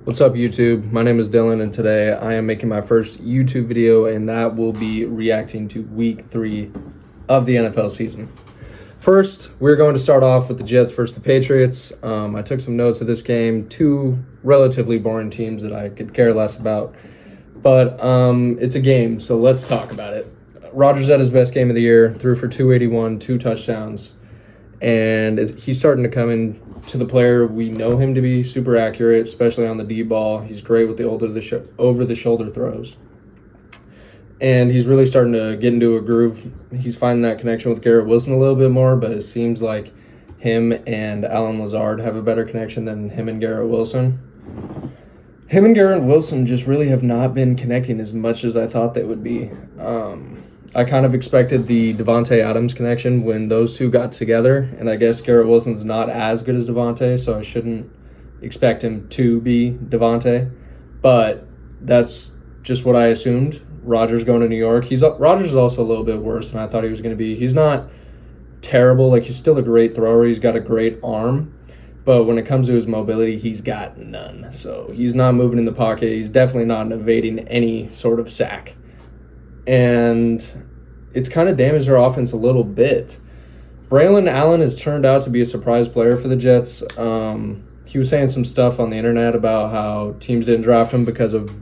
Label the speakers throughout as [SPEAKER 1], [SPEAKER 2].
[SPEAKER 1] What's up, YouTube? My name is Dylan, and today I am making my first YouTube video, and that will be reacting to Week 3 of the NFL season. First, we're going to start off with the Jets versus the Patriots. I took some notes of this game, two relatively boring teams that I could care less about, but it's a game, so let's talk about it. Rodgers had his best game of the year, threw for 281, 2 touchdowns, and he's starting to come in to the player we know him to be, super accurate, especially on the D ball. He's great with the over-the-shoulder throws. And he's really starting to get into a groove. He's finding that connection with Garrett Wilson a little bit more, but it seems like him and Allen Lazard have a better connection than him and Garrett Wilson. Him and Garrett Wilson just really have not been connecting as much as I thought they would be. I kind of expected the Devontae Adams connection when those two got together, and I guess Garrett Wilson's not as good as Devontae, so I shouldn't expect him to be Devontae, but that's just what I assumed. Rodgers going to New York. Rodgers is also a little bit worse than I thought he was going to be. He's not terrible. Like, he's still a great thrower. He's got a great arm, but when it comes to his mobility, he's got none. So he's not moving in the pocket. He's definitely not evading any sort of sack. And it's kind of damaged our offense a little bit. Braylon Allen has turned out to be a surprise player for the Jets. He was saying some stuff on the internet about how teams didn't draft him because of,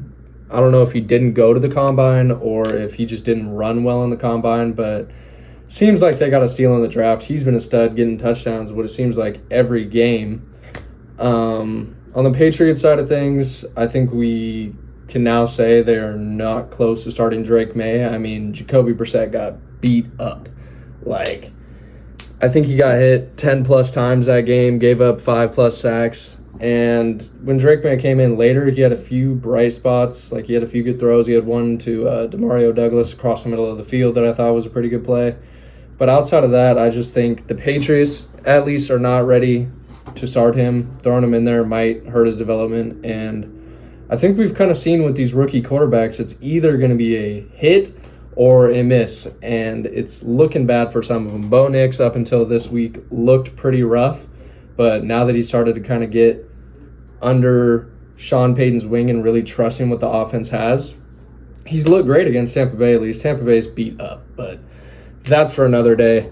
[SPEAKER 1] I don't know if he didn't go to the combine or if he just didn't run well in the combine, but seems like they got a steal in the draft. He's been a stud, getting touchdowns, what it seems like every game. On the Patriots side of things, I think we can now say they're not close to starting Drake May. I mean, Jacoby Brissett got beat up. Like, I think he got hit 10-plus times that game, gave up 5-plus sacks. And when Drake May came in later, he had a few bright spots. Like, he had a few good throws. He had one to Demario Douglas across the middle of the field that I thought was a pretty good play. But outside of that, I just think the Patriots at least are not ready to start him. Throwing him in there might hurt his development. And I think we've kind of seen with these rookie quarterbacks, it's either going to be a hit or a miss, and it's looking bad for some of them. Bo Nix, up until this week, looked pretty rough, but now that he started to kind of get under Sean Payton's wing and really trusting what the offense has, he's looked great against Tampa Bay, at least. Tampa Bay's beat up, but that's for another day.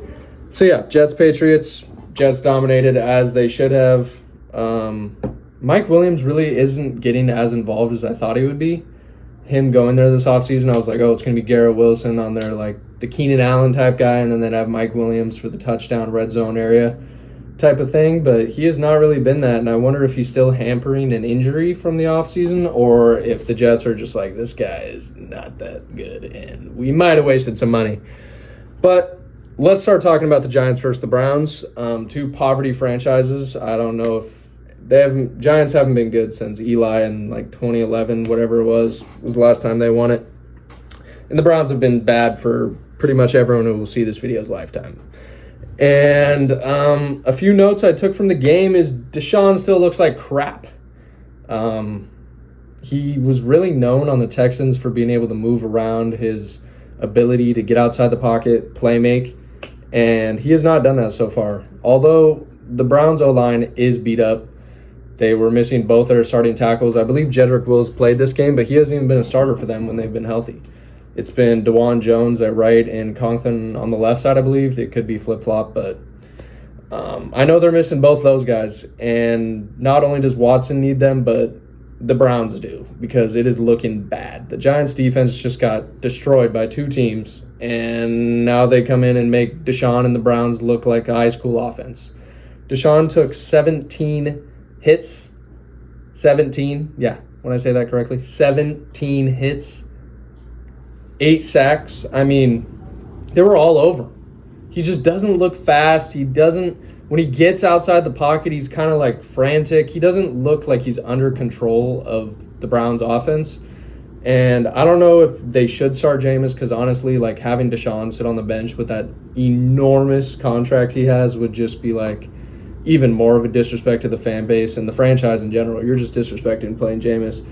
[SPEAKER 1] So, yeah, Jets-Patriots. Jets dominated as they should have. Mike Williams really isn't getting as involved as I thought he would be. Him going there this offseason, I was like, oh, it's going to be Garrett Wilson on there, like the Keenan Allen type guy, and then they'd have Mike Williams for the touchdown red zone area type of thing. But he has not really been that, and I wonder if he's still hampering an injury from the offseason or if the Jets are just like, this guy is not that good, and we might have wasted some money. But let's start talking about the Giants versus the Browns. Two poverty franchises. I don't know if Giants haven't been good since Eli in like 2011, whatever it was the last time they won it. And the Browns have been bad for pretty much everyone who will see this video's lifetime. And a few notes I took from the game is Deshaun still looks like crap. He was really known on the Texans for being able to move around, his ability to get outside the pocket, play make, and he has not done that so far. Although the Browns O-line is beat up. They were missing both their starting tackles. I believe Jedrick Wills played this game, but he hasn't even been a starter for them when they've been healthy. It's been DeJuan Jones at right and Conklin on the left side, I believe. It could be flip-flop, but I know they're missing both those guys. And not only does Watson need them, but the Browns do, because it is looking bad. The Giants' defense just got destroyed by two teams, and now they come in and make Deshaun and the Browns look like a high school offense. Deshaun took 17 hits, 17, yeah, when I say that correctly, 17 hits, 8 sacks. I mean, they were all over. He just doesn't look fast. When he gets outside the pocket, he's kind of like frantic. He doesn't look like he's under control of the Browns offense. And I don't know if they should start Jameis, because honestly, like, having Deshaun sit on the bench with that enormous contract he has would just be like even more of a disrespect to the fan base and the franchise in general. You're just disrespecting playing Jameis.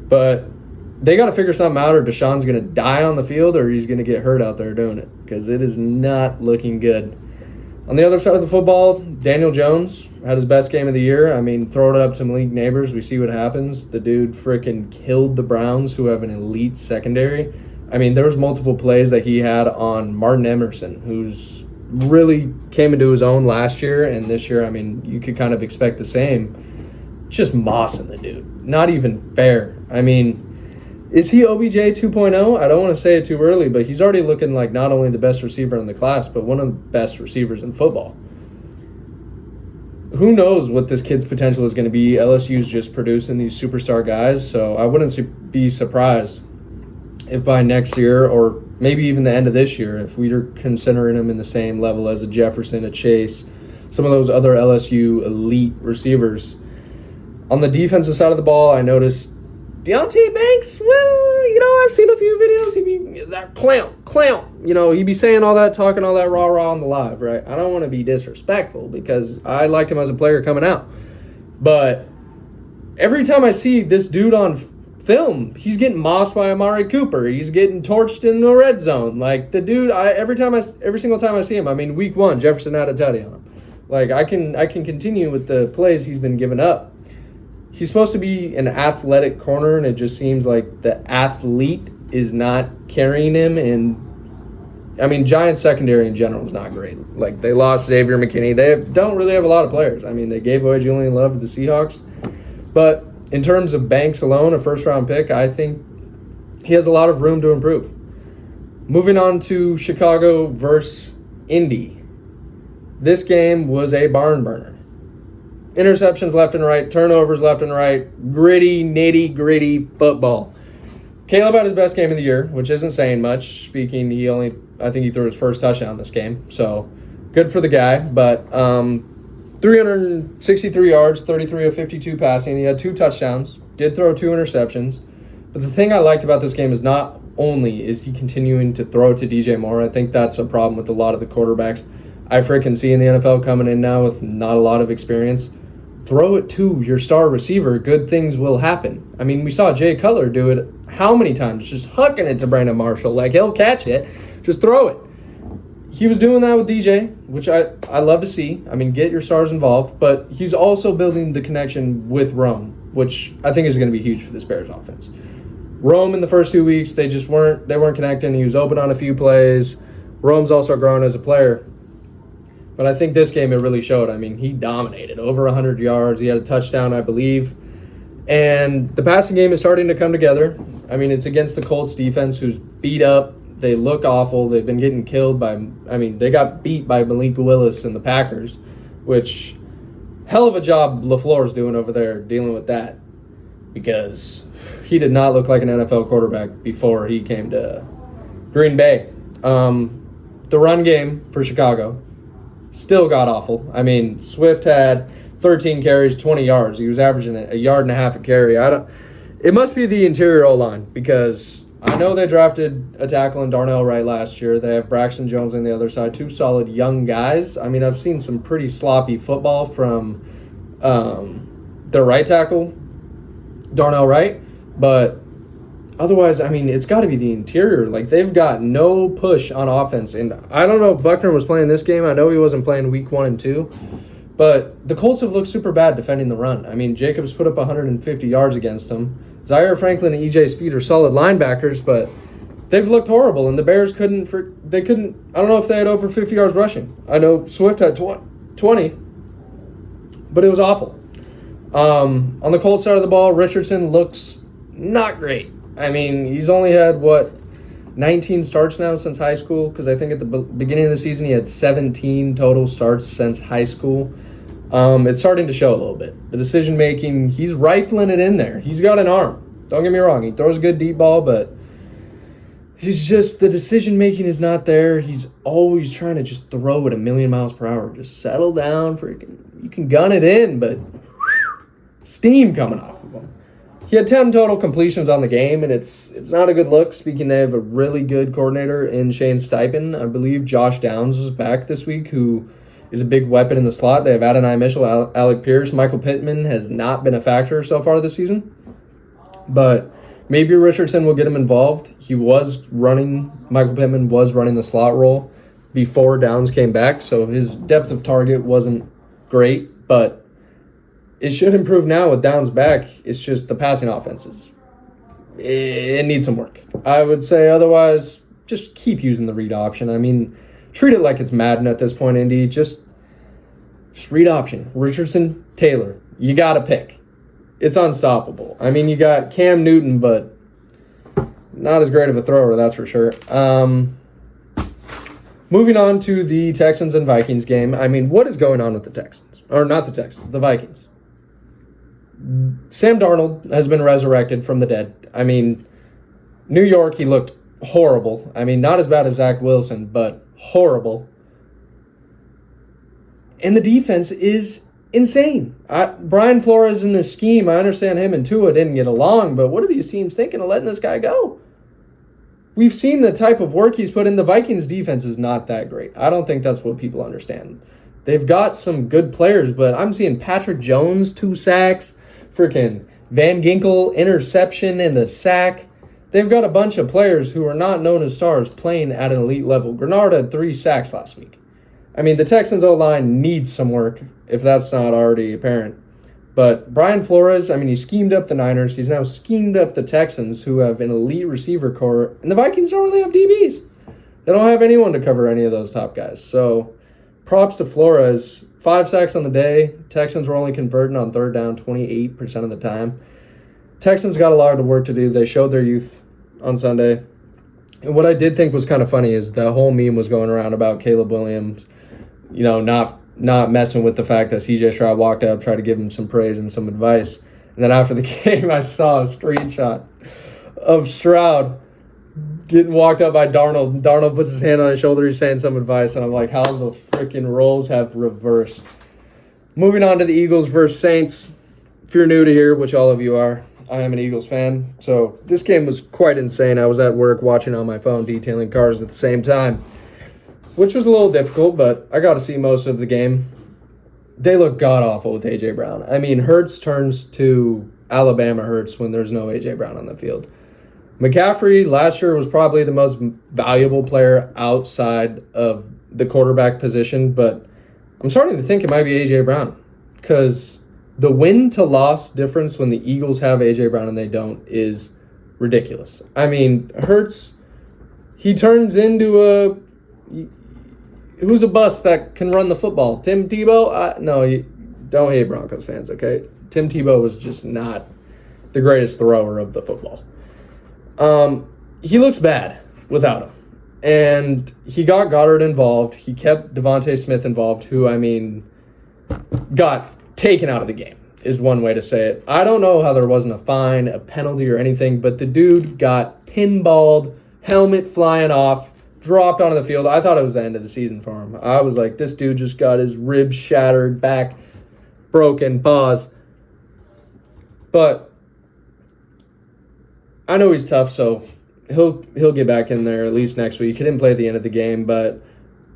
[SPEAKER 1] But they got to figure something out, or Deshaun's going to die on the field, or he's going to get hurt out there doing it, because it is not looking good. On the other side of the football, Daniel Jones had his best game of the year. I mean, throw it up to Malik Neighbors. We see what happens. The dude freaking killed the Browns, who have an elite secondary. I mean, there was multiple plays that he had on Martin Emerson, who's really came into his own last year. And this year, I mean, you could kind of expect the same. Just mossing the dude. Not even fair. I mean, is he OBJ 2.0? I don't want to say it too early, but he's already looking like not only the best receiver in the class, but one of the best receivers in football. Who knows what this kid's potential is going to be? LSU's just producing these superstar guys, so I wouldn't be surprised if by next year or maybe even the end of this year, if we're considering him in the same level as a Jefferson, a Chase, some of those other LSU elite receivers. On the defensive side of the ball, I noticed Deontay Banks, well, you know, I've seen a few videos. He be that clown. You know, he be saying all that, talking all that rah-rah on the live, right? I don't want to be disrespectful because I liked him as a player coming out. But every time I see this dude on film, he's getting mossed by Amari Cooper. He's getting torched in the red zone. Like, the dude, every single time I see him, I mean, week 1, Jefferson had a tutty on him. Like, I can continue with the plays he's been giving up. He's supposed to be an athletic corner, and it just seems like the athlete is not carrying him. And, I mean, Giants secondary in general is not great. Like, they lost Xavier McKinney. They don't really have a lot of players. I mean, they gave away Julian Love to the Seahawks. But in terms of Banks alone, a first-round pick, I think he has a lot of room to improve. Moving on to Chicago versus Indy. This game was a barn burner. Interceptions left and right, turnovers left and right, gritty, nitty-gritty football. Caleb had his best game of the year, which isn't saying much. I think he threw his first touchdown this game, so good for the guy. But 363 yards, 33 of 52 passing. He had 2 touchdowns, did throw 2 interceptions. But the thing I liked about this game is not only is he continuing to throw to DJ Moore. I think that's a problem with a lot of the quarterbacks I freaking see in the NFL coming in now with not a lot of experience. Throw it to your star receiver. Good things will happen. I mean, we saw Jay Cutler do it how many times? Just hucking it to Brandon Marshall. Like, he'll catch it. Just throw it. He was doing that with DJ, which I love to see. I mean, get your stars involved. But he's also building the connection with Rome, which I think is going to be huge for this Bears offense. Rome in the first 2 weeks, they weren't connecting. He was open on a few plays. Rome's also grown as a player. But I think this game, it really showed. I mean, he dominated. Over 100 yards. He had a touchdown, I believe. And the passing game is starting to come together. I mean, it's against the Colts defense, who's beat up. They look awful. They've been getting killed they got beat by Malik Willis and the Packers, which, hell of a job LaFleur's doing over there dealing with that, because he did not look like an NFL quarterback before he came to Green Bay. The run game for Chicago still got awful. I mean, Swift had 13 carries, 20 yards. He was averaging a yard and a half a carry. It must be the interior O-line, because I know they drafted a tackle in Darnell Wright last year. They have Braxton Jones on the other side, 2 solid young guys. I mean, I've seen some pretty sloppy football from their right tackle, Darnell Wright, but otherwise, I mean, it's got to be the interior. Like, they've got no push on offense. And I don't know if Buckner was playing this game. I know he wasn't playing week 1 and 2. But the Colts have looked super bad defending the run. I mean, Jacobs put up 150 yards against them. Zaire Franklin and E.J. Speed are solid linebackers, but they've looked horrible. And the Bears couldn't. I don't know if they had over 50 yards rushing. I know Swift had 20, but it was awful. On the Colts side of the ball, Richardson looks not great. I mean, he's only had, 19 starts now since high school? Because I think at the beginning of the season he had 17 total starts since high school. It's starting to show a little bit. The decision-making, he's rifling it in there. He's got an arm. Don't get me wrong. He throws a good deep ball, but he's just, the decision-making is not there. He's always trying to just throw at 1,000,000 miles per hour. Just settle down. You can gun it in, but steam coming off of him. He had 10 total completions on the game, and it's not a good look. Speaking, they have a really good coordinator in Shane Steichen. I believe Josh Downs was back this week, who is a big weapon in the slot. They have Adonai Mitchell, Alec Pierce. Michael Pittman has not been a factor so far this season. But maybe Richardson will get him involved. Michael Pittman was running the slot role. before Downs came back, so his depth of target wasn't great, but it should improve now with Downs back. It's just the passing offenses. It needs some work. I would say otherwise, just keep using the read option. I mean, treat it like it's Madden at this point, Indy. Just read option. Richardson, Taylor. You got to pick. It's unstoppable. I mean, you got Cam Newton, but not as great of a thrower, that's for sure. Moving on to the Texans and Vikings game. I mean, what is going on with the Texans? Or not the Texans, the Vikings. Sam Darnold has been resurrected from the dead. I mean, New York, he looked horrible. I mean, not as bad as Zach Wilson, but horrible. And the defense is insane. Brian Flores in this scheme, I understand him and Tua didn't get along, but what are these teams thinking of letting this guy go? We've seen the type of work he's put in. The Vikings defense is not that great. I don't think that's what people understand. They've got some good players, but I'm seeing Patrick Jones, 2 sacks, freaking Van Ginkel interception and the sack. They've got a bunch of players who are not known as stars playing at an elite level. Grenard had 3 sacks last week. I mean, the Texans O-line needs some work, if that's not already apparent. But Brian Flores, I mean, he schemed up the Niners. He's now schemed up the Texans, who have an elite receiver core. And the Vikings don't really have DBs. They don't have anyone to cover any of those top guys. So props to Flores. 5 sacks on the day. Texans were only converting on third down 28% of the time. Texans got a lot of work to do. They showed their youth on Sunday. And what I did think was kind of funny is the whole meme was going around about Caleb Williams, you know, not messing with the fact that C.J. Stroud walked up, tried to give him some praise and some advice. And then after the game, I saw a screenshot of Stroud getting walked up by Darnold. Darnold puts his hand on his shoulder. He's saying some advice. And I'm like, how the freaking roles have reversed. Moving on to the Eagles versus Saints. If you're new to here, which all of you are, I am an Eagles fan. So this game was quite insane. I was at work watching on my phone, detailing cars at the same time, which was a little difficult, but I got to see most of the game. They look god-awful with A.J. Brown. I mean, Hurts turns to Alabama Hurts when there's no A.J. Brown on the field. McCaffrey last year was probably the most valuable player outside of the quarterback position, but I'm starting to think it might be A.J. Brown because the win-to-loss difference when the Eagles have A.J. Brown and they don't is ridiculous. I mean, Hurts, he turns into who's a bust that can run the football? Tim Tebow? No, you don't hate Broncos fans, okay? Tim Tebow was just not the greatest thrower of the football. He looks bad without him. And he got Goddard involved. He kept Devontae Smith involved, who, I mean, got taken out of the game, is one way to say it. I don't know how there wasn't a fine, a penalty, or anything, but the dude got pinballed, helmet flying off, dropped onto the field. I thought it was the end of the season for him. I was like, this dude just got his ribs shattered, back broken, pause. But I know he's tough, so he'll get back in there at least next week. He didn't play at the end of the game, but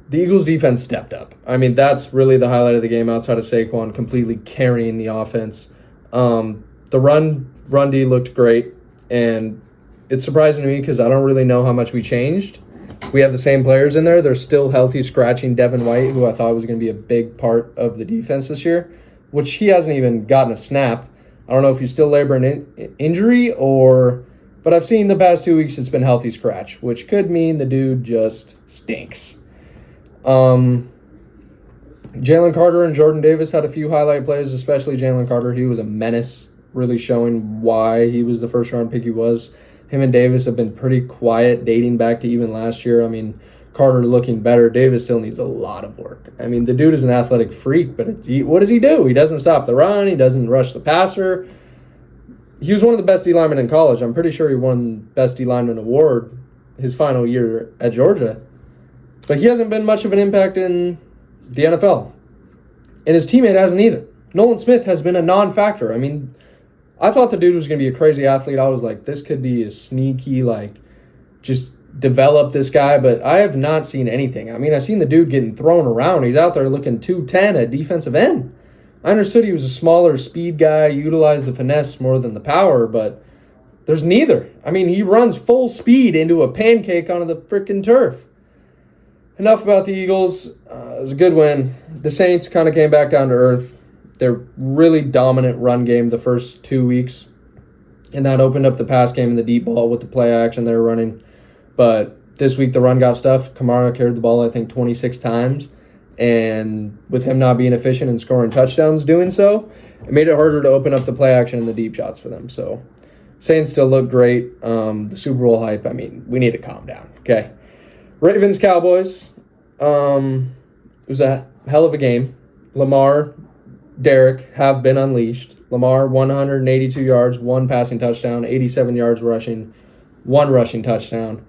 [SPEAKER 1] the Eagles' defense stepped up. I mean, that's really the highlight of the game outside of Saquon completely carrying the offense. The run D looked great, and it's surprising to me because I don't really know how much we changed. We have the same players in there. They're still healthy, scratching Devin White, who I thought was going to be a big part of the defense this year, which he hasn't even gotten a snap. I don't know if he's still laboring injury but I've seen the past 2 weeks it's been healthy scratch, which could mean the dude just stinks. Jalen Carter and Jordan Davis had a few highlight plays, especially Jalen Carter. He was a menace, really showing why he was the first-round pick he was. Him and Davis have been pretty quiet dating back to even last year. I mean, Carter looking better. Davis still needs a lot of work. I mean, the dude is an athletic freak, but what does he do? He doesn't stop the run. He doesn't rush the passer. He was one of the best D-linemen in college. I'm pretty sure he won Best D-Lineman award his final year at Georgia. But he hasn't been much of an impact in the NFL. And his teammate hasn't either. Nolan Smith has been a non-factor. I mean, I thought the dude was going to be a crazy athlete. I was like, this could be a sneaky, just develop this guy. But I have not seen anything. I mean, I've seen the dude getting thrown around. He's out there looking 210 at defensive end. I understood he was a smaller speed guy, utilized the finesse more than the power, but there's neither. I mean, he runs full speed into a pancake onto the freaking turf. enough about the Eagles. It was a good win. The Saints kind of came back down to earth. They're really dominant run game the first 2 weeks, and that opened up the pass game and the deep ball with the play action they were running. But this week the run got stuffed. Kamara carried the ball, I think, 26 times. And with him not being efficient and scoring touchdowns doing so, it made it harder to open up the play action and the deep shots for them. So Saints still look great. The Super Bowl hype, I mean, we need to calm down, okay? Ravens, Cowboys. It was a hell of a game. Lamar, Derek have been unleashed. Lamar, 182 yards, 1 passing touchdown, 87 yards rushing, 1 rushing touchdown.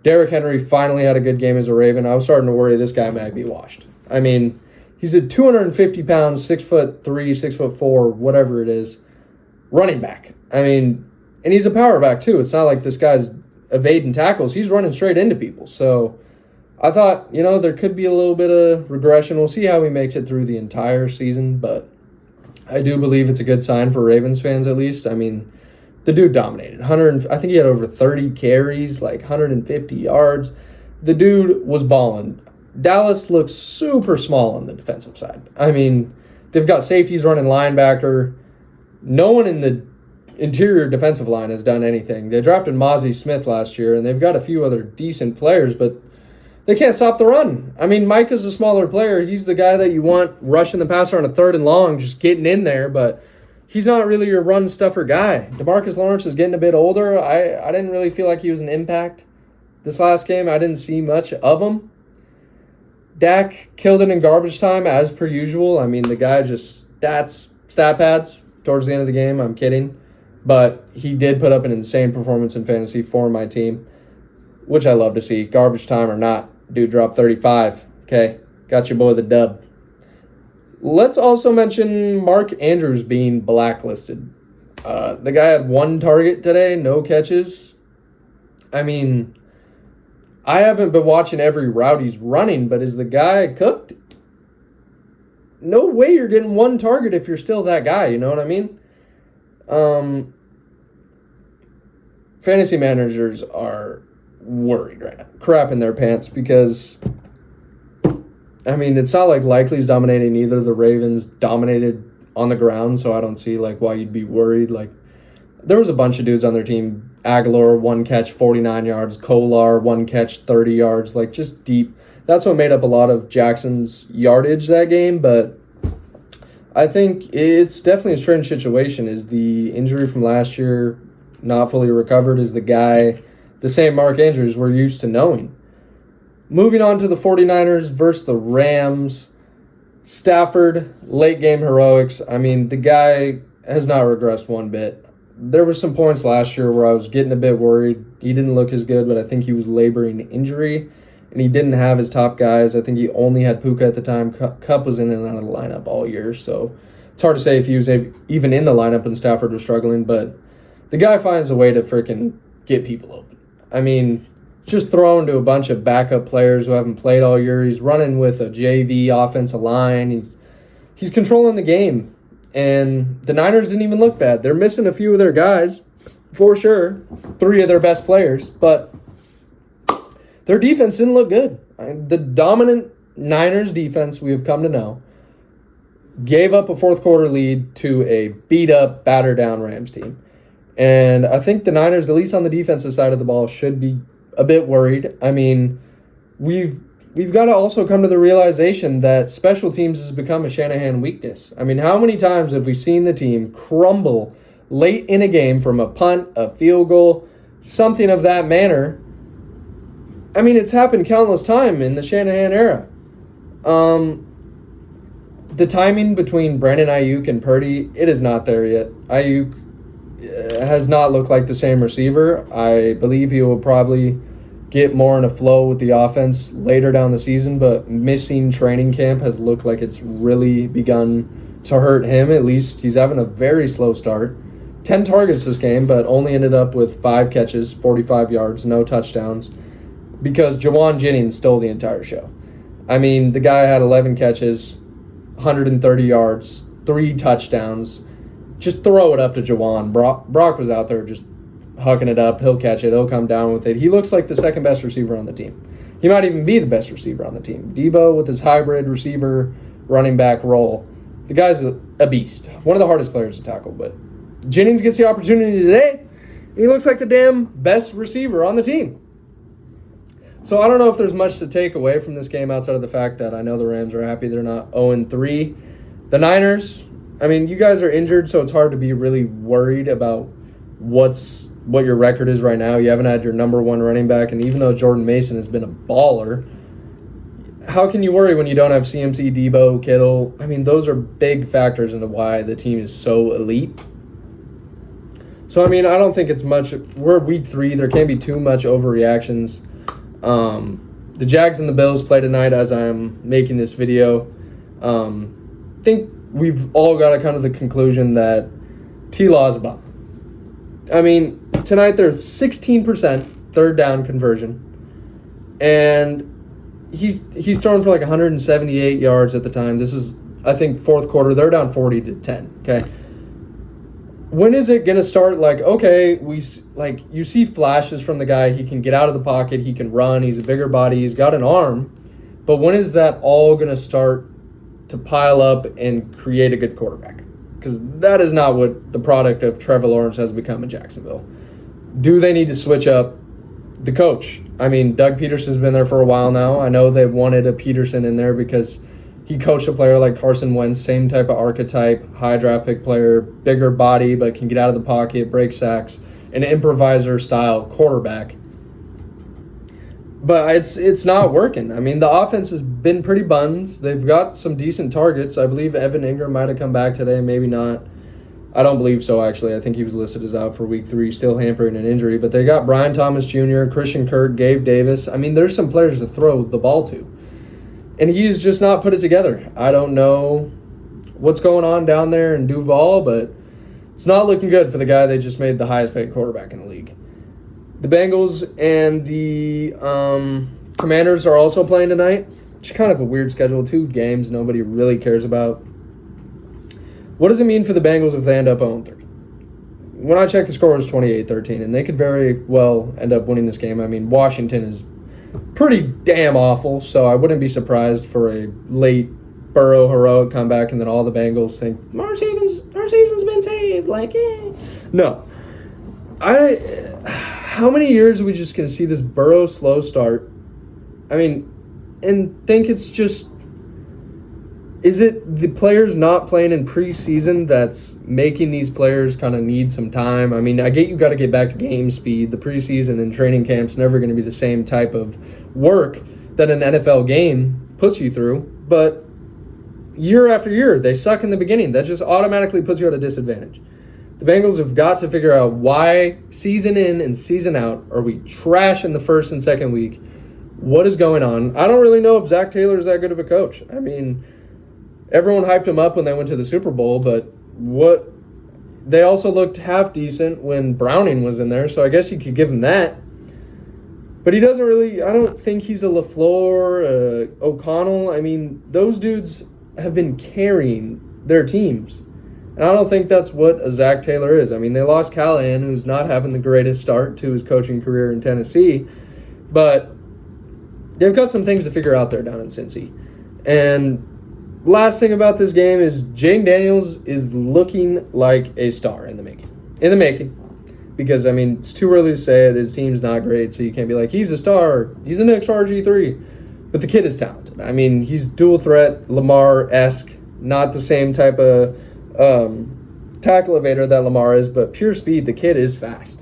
[SPEAKER 1] Derrick Henry finally had a good game as a Raven. I was starting to worry this guy might be washed. I mean, he's a 250 pounds, 6'3", 6'4", whatever it is, running back. I mean, and he's a power back too. It's not like this guy's evading tackles. He's running straight into people. So I thought, there could be a little bit of regression. We'll see how he makes it through the entire season, but I do believe it's a good sign for Ravens fans at least. I mean, the dude dominated. I think he had over 30 carries, like 150 yards. The dude was balling. Dallas looks super small on the defensive side. I mean, they've got safeties running linebacker. No one in the interior defensive line has done anything. They drafted Mozzie Smith last year, and they've got a few other decent players, but they can't stop the run. I mean, Micah's a smaller player. He's the guy that you want rushing the passer on a 3rd and long, just getting in there, but he's not really your run stuffer guy. DeMarcus Lawrence is getting a bit older. I didn't really feel like he was an impact this last game. I didn't see much of him. Dak killed it in garbage time as per usual. I mean, the guy just stat pads towards the end of the game. I'm kidding. But he did put up an insane performance in fantasy for my team, which I love to see. Garbage time or not, dude dropped 35. Okay, got your boy the dub. Let's also mention Mark Andrews being blacklisted. The guy had 1 target today, no catches. I mean, I haven't been watching every route he's running, but is the guy cooked? No way you're getting 1 target if you're still that guy, you know what I mean? Fantasy managers are worried right now, crapping their pants because, I mean, it's not like Likely's dominating either. The Ravens dominated on the ground, so I don't see why you'd be worried. There was a bunch of dudes on their team. Aguilar, 1 catch, 49 yards. Kolar, 1 catch, 30 yards. Just deep. That's what made up a lot of Jackson's yardage that game, but I think it's definitely a strange situation. Is the injury from last year not fully recovered? Is the guy the same Mark Andrews we're used to knowing? Moving on to the 49ers versus the Rams. Stafford, late game heroics. I mean, the guy has not regressed one bit. There were some points last year where I was getting a bit worried. He didn't look as good, but I think he was laboring injury, and he didn't have his top guys. I think he only had Puka at the time. Kupp was in and out of the lineup all year, so it's hard to say if he was even in the lineup and Stafford was struggling, but the guy finds a way to freaking get people open. I mean, just throwing to a bunch of backup players who haven't played all year. He's running with a JV offensive line. He's controlling the game. And the Niners didn't even look bad. They're missing a few of their guys, for sure. 3 of their best players. But their defense didn't look good. The dominant Niners defense we have come to know gave up a 4th quarter lead to a beat-up, battered-down Rams team. And I think the Niners, at least on the defensive side of the ball, should be a bit worried. I mean, we've got to also come to the realization that special teams has become a Shanahan weakness. I mean, how many times have we seen the team crumble late in a game from a punt, a field goal, something of that manner? I mean, it's happened countless times in the Shanahan era. The timing between Brandon Ayuk and Purdy, it is not there yet. Ayuk has not looked like the same receiver. I believe he will probably get more in a flow with the offense later down the season, but missing training camp has looked like it's really begun to hurt him. At least he's having a very slow start. 10 targets this game, but only ended up with 5 catches, 45 yards, no touchdowns, because Jawan Jennings stole the entire show. I mean, the guy had 11 catches, 130 yards, 3 touchdowns. Just throw it up to Jawan. Brock was out there just hucking it up. He'll catch it. He'll come down with it. He looks like the second best receiver on the team. He might even be the best receiver on the team. Debo with his hybrid receiver running back role. The guy's a beast. One of the hardest players to tackle. But Jennings gets the opportunity today. And he looks like the damn best receiver on the team. So I don't know if there's much to take away from this game outside of the fact that I know the Rams are happy they're not 0-3. The Niners, I mean, you guys are injured, so it's hard to be really worried about what your record is right now. You haven't had your number one running back, and even though Jordan Mason has been a baller, how can you worry when you don't have CMC, Debo, Kittle? I mean, those are big factors into why the team is so elite. So, I mean, I don't think it's much. We're week 3. There can't be too much overreactions. The Jags and the Bills play tonight as I'm making this video. I think we've all got to come to the conclusion that T-Law is a bum. I mean, tonight they're 16% third down conversion, and he's thrown for like 178 yards at the time. This is, I think, fourth quarter. They're down 40-10. Okay. When is it going to start? Like, okay, you see flashes from the guy. He can get out of the pocket. He can run. He's a bigger body. He's got an arm. But when is that all going to start to pile up and create a good quarterback? Because that is not what the product of Trevor Lawrence has become in Jacksonville. Do they need to switch up the coach? I mean, Doug Peterson's been there for a while now. I know they wanted a Peterson in there because he coached a player like Carson Wentz, same type of archetype, high draft pick player, bigger body, but can get out of the pocket, break sacks, an improviser-style quarterback. But it's not working. I mean, the offense has been pretty buns. They've got some decent targets. I believe Evan Ingram might have come back today, maybe not. I don't believe so, actually. I think he was listed as out for week 3, still hampering an injury. But they got Brian Thomas Jr., Christian Kirk, Gabe Davis. I mean, there's some players to throw the ball to. And he's just not put it together. I don't know what's going on down there in Duval, but it's not looking good for the guy they just made the highest paid quarterback in the league. The Bengals and the Commanders are also playing tonight. It's kind of a weird schedule. 2 games nobody really cares about. What does it mean for the Bengals if they end up 0-3? When I checked, the score was 28-13, and they could very well end up winning this game. I mean, Washington is pretty damn awful, so I wouldn't be surprised for a late Burrow heroic comeback, and then all the Bengals think, our season's been saved. Like, No. How many years are we just going to see this Burrow slow start? I mean, and think it's just, is it the players not playing in preseason that's making these players kind of need some time? I mean, I get you got to get back to game speed. The preseason and training camp's never going to be the same type of work that an NFL game puts you through. But year after year, they suck in the beginning. That just automatically puts you at a disadvantage. The Bengals have got to figure out why season in and season out are we trash in the first and second week. What is going on? I don't really know if Zach Taylor is that good of a coach. I mean, everyone hyped him up when they went to the Super Bowl, but they also looked half decent when Browning was in there, so I guess you could give him that. But he doesn't really, I don't think he's a LaFleur, O'Connell. I mean, those dudes have been carrying their teams. And I don't think that's what a Zach Taylor is. I mean, they lost Callahan, who's not having the greatest start to his coaching career in Tennessee, but they've got some things to figure out there down in Cincy. And last thing about this game is Jane Daniels is looking like a star in the making. Because, I mean, it's too early to say it. His team's not great, so you can't be like, he's a star. He's a next RG3. But the kid is talented. I mean, he's dual threat, Lamar-esque, not the same type of tackle evader that Lamar is, but pure speed. The kid is fast.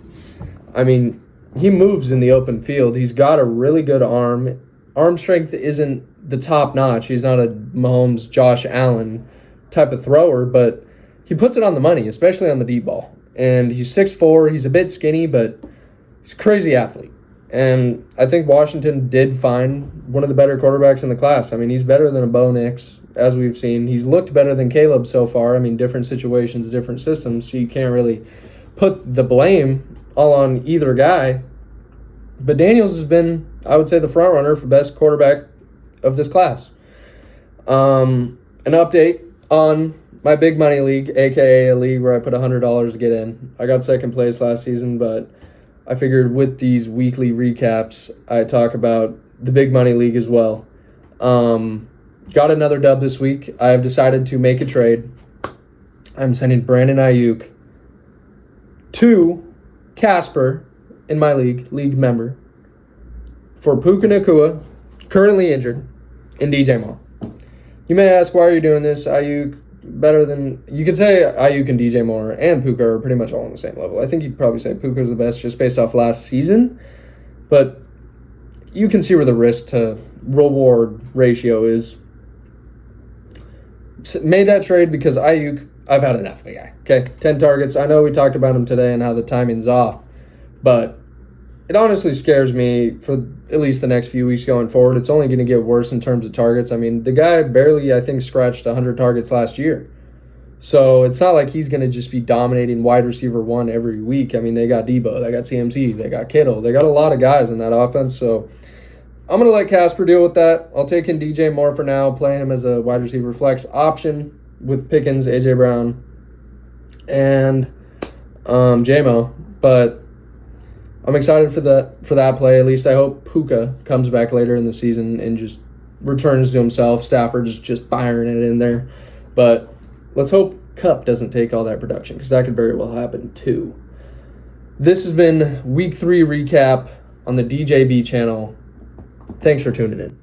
[SPEAKER 1] I mean, he moves in the open field. He's got a really good arm. Arm strength isn't the top notch. He's not a Mahomes, Josh Allen type of thrower, but he puts it on the money, especially on the deep ball. And he's 6'4". He's a bit skinny, but he's a crazy athlete. And I think Washington did find one of the better quarterbacks in the class. I mean, he's better than a Bo Nix, as we've seen. He's looked better than Caleb so far. I mean, different situations, different systems, so you can't really put the blame all on either guy. But Daniels has been, I would say, the front runner for best quarterback of this class. An update on my big money league, aka a league where I put $100 to get in. I got second place last season, but I figured with these weekly recaps, I talk about the big money league as well. Got another dub this week. I have decided to make a trade. I'm sending Brandon Ayuk to Casper in my league member, for Puka Nacua, currently injured, and DJ Moore. You may ask, why are you doing this? Ayuk better than... You could say Ayuk and DJ Moore and Puka are pretty much all on the same level. I think you'd probably say Puka is the best just based off last season, but you can see where the risk to reward ratio is. Made that trade because Ayuk, I've had enough of the guy. Okay, 10 targets. I know we talked about him today and how the timing's off, but it honestly scares me for at least the next few weeks going forward. It's only going to get worse in terms of targets. I mean, the guy barely, I think, scratched 100 targets last year. So it's not like he's going to just be dominating wide receiver one every week. I mean, they got Debo, they got CMC, they got Kittle. They got a lot of guys in that offense. So I'm going to let Casper deal with that. I'll take in DJ Moore for now, play him as a wide receiver flex option with Pickens, AJ Brown, and J-Mo. But I'm excited for that play. At least I hope Puka comes back later in the season and just returns to himself. Stafford's just firing it in there. But let's hope Kupp doesn't take all that production, because that could very well happen too. This has been Week 3 recap on the DJB channel. Thanks for tuning in.